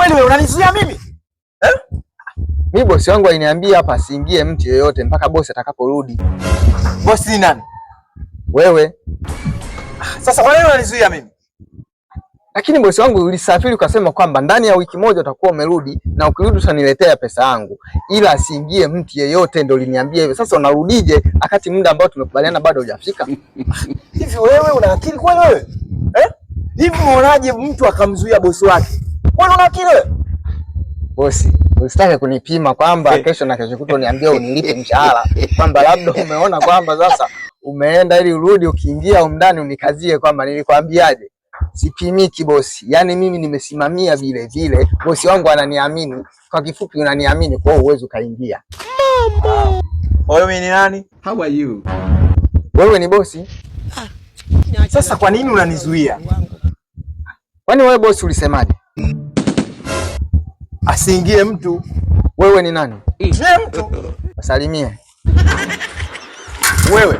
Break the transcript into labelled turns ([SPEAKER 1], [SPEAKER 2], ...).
[SPEAKER 1] kweli wewe unanizuia mimi?
[SPEAKER 2] Mimi bosi wangu aliniambia hapa asiingie mtu yeyote mpaka bosi atakaporudi.
[SPEAKER 1] Bosi ni nani?
[SPEAKER 2] Wewe.
[SPEAKER 1] Sasa kwa nini unanizuia mimi?
[SPEAKER 2] Lakini bosi wangu ulisafiri ukasema kwamba ndani ya wiki moja utakuwa umerudi na ukirudi utaniletea pesa yangu. Ila asiingie mtu yeyote ndio uliniambia hivyo. Sasa unarudije wakati muda ambao tumekubaliana bado hujafika?
[SPEAKER 1] Hivi wewe una akili kweli wewe? Hivi unaonaje mtu akamzuia bosi wake? Wewe una akili wewe?
[SPEAKER 2] Bosi, usitake kunipima kwamba kesho na kesho kutwa niambie unilipe mshahara. Kwamba labda umeona kwamba sasa umeenda ili urudi ukiingia ndani unikazie kwamba nilikwambiaje. Sipimiki bosi. Yaani mimi nimesimamia vile vile. Bosi wangu ananiamini. Kwa kifupi unaniamini kwa hiyo uwezo kaingia.
[SPEAKER 1] Mama. Wewe mimi ni nani?
[SPEAKER 3] How are you?
[SPEAKER 2] Wewe ni bosi.
[SPEAKER 1] Sasa kwa nini unanizuia?
[SPEAKER 2] Kwani wewe bosi ulisemaje?
[SPEAKER 1] Asiingie mtu.
[SPEAKER 2] Wewe ni nani?
[SPEAKER 1] Mtu.
[SPEAKER 2] Wasalimie.
[SPEAKER 1] Wewe